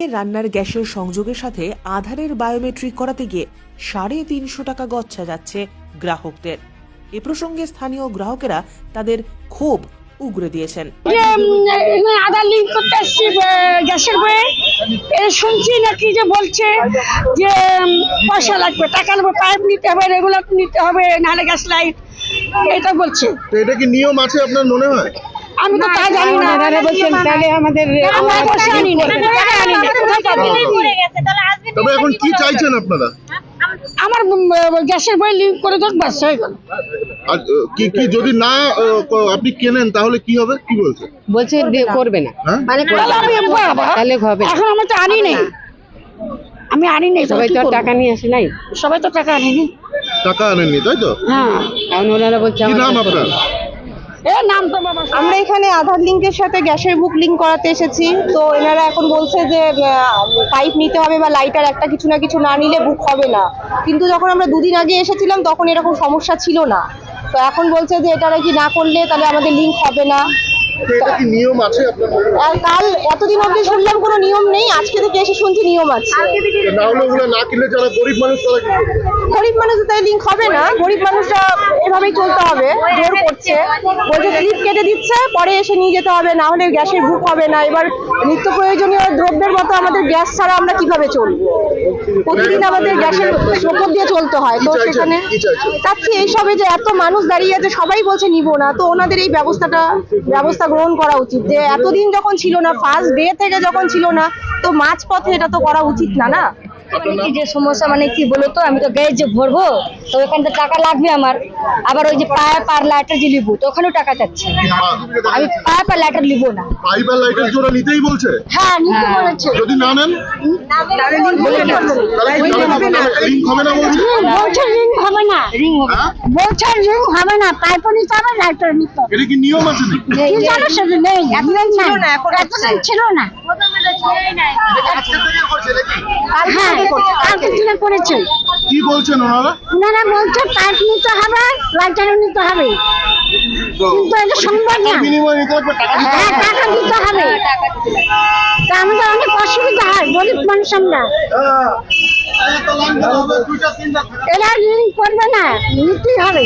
রান্নার গ্যাসের সংযোগের সাথে আধারের বায়োমেট্রিক করাতে গিয়ে ৩৫০ টাকা গচ্ছা যাচ্ছে গ্রাহকদের। এ প্রসঙ্গে স্থানীয় গ্রাহকেরা তাদের ক্ষোভ উগরে দিয়েছেন। আধার লিঙ্ক করতে আসছি গ্যাসের বইয়ে, শুনছি নাকি যে বলছে যে পয়সা লাগবে, টাকা লাগবে, পাইপ নিতে হবে, রেগুলেটর নিতে হবে, নাহলে গ্যাস লাইট, এটা বলছে। তো এটা কি নিয়ম আছে আপনার মনে হয়? আমি তো তা জানি না। তবে এখন কি চাইছেন আপনারা? আমার গ্যাসের বই লিঙ্ক করে দেখ, বাস হয়ে গেল। আর কি যদি না আপনি কেনেন তাহলে কি হবে? কি বলছে? বলছে করবে না, হ্যাঁ? মানে তাহলে হবে। এখন আমি তো আনি নেই, সবাই তো টাকা নিয়ে আসে নাই, সবাই তো টাকা আনিনি। টাকা আনেননি তাই তো? হ্যাঁ, কারণ ওনারা বলছে কি নাম আপনার? আমরা এখানে আধার লিঙ্কের সাথে গ্যাসের বুক লিঙ্ক করাতে এসেছি। তো এনারা এখন বলছে যে পাইপ নিতে হবে বা লাইটার একটা কিছু না কিছু না নিলে বুক হবে না। কিন্তু যখন আমরা দুদিন আগে এসেছিলাম তখন এরকম সমস্যা ছিল না। তো এখন বলছে যে এটা নাকি না করলে তাহলে আমাদের লিঙ্ক হবে না। তো এটা কি নিয়ম আছে আপনার? আর কাল এতদিন অবধি শুনলাম কোনো নিয়ম নেই, আজকে থেকে এসে শুনছি নিয়ম আছে। না হলে ওগুলো না কিনলে যারা গরিব মানুষ তারা কি করবে? গরিব মানুষ তাই লিঙ্ক হবে না, গরিব মানুষরা এভাবেই চলতে হবে। জোর করছে, বলছে স্লিপ কেটে দিচ্ছে, পরে এসে নিয়ে যেতে হবে, না হলে গ্যাসের বুক হবে না। এবার নিত্য প্রয়োজনীয় দ্রব্যের মতো আমাদের গ্যাস ছাড়া আমরা কিভাবে চলবো? প্রতিদিন আমাদের গ্যাসের উপর দিয়ে চলতে হয়। তো সেখানে চাচ্ছি এইসবে যে এত মানুষ দাঁড়িয়ে আছে, সবাই বলছে নিবো না, তো ওনাদের এই ব্যবস্থা গ্রহণ করা উচিত। যে এতদিন যখন ছিল না, ফার্স্ট ডে থেকে যখন ছিল না, তো মাঝপথে এটা তো করা উচিত না। না কি যে সমস্যা, মানে কি বলো তো, আমি তো গ্যাস যে ভরবো, তো ওখান থেকে টাকা লাগবে আমার। আবার ওই যে পাইপ আর লাইটার যে নিবো, তো ওখানেও টাকা চাচ্ছে। আমি পাইপ আর লাইটার নিবো না। পাইপ আর লাইটের জোড়া নিতেই বলছে? হ্যাঁ, নিতে বলেছে। যদি না নেন তাহলে লিঙ্ক হবে না বলছে? বলছে লিঙ্ক হবে না, বলছে লিঙ্ক হবে না, পাইপও নিতে হবে, লাইটার নিতে হবে। এটা কি নিয়ম আছে নাকি? কি জানো সেটা নেই, এতদিন ছিল না, এতদিন ছিল না। হ্যাঁ, কালকে থেকে করেছে। কি বলছেন ওনারা? ওনারা বলছে পাইপ নিতে হবে, লাইটারও নিতে হবে, কিন্তু এটা সম্ভব না। বিনিময়ে নিতে হবে, টাকা দিতে হ্যাঁ, হবে। টাকা দিতে হবে। তা আমাদের অনেক অসুবিধা হয়, গরিব মানুষ আমরা। এরা লিঙ্ক করবে না, নিতেই হবে।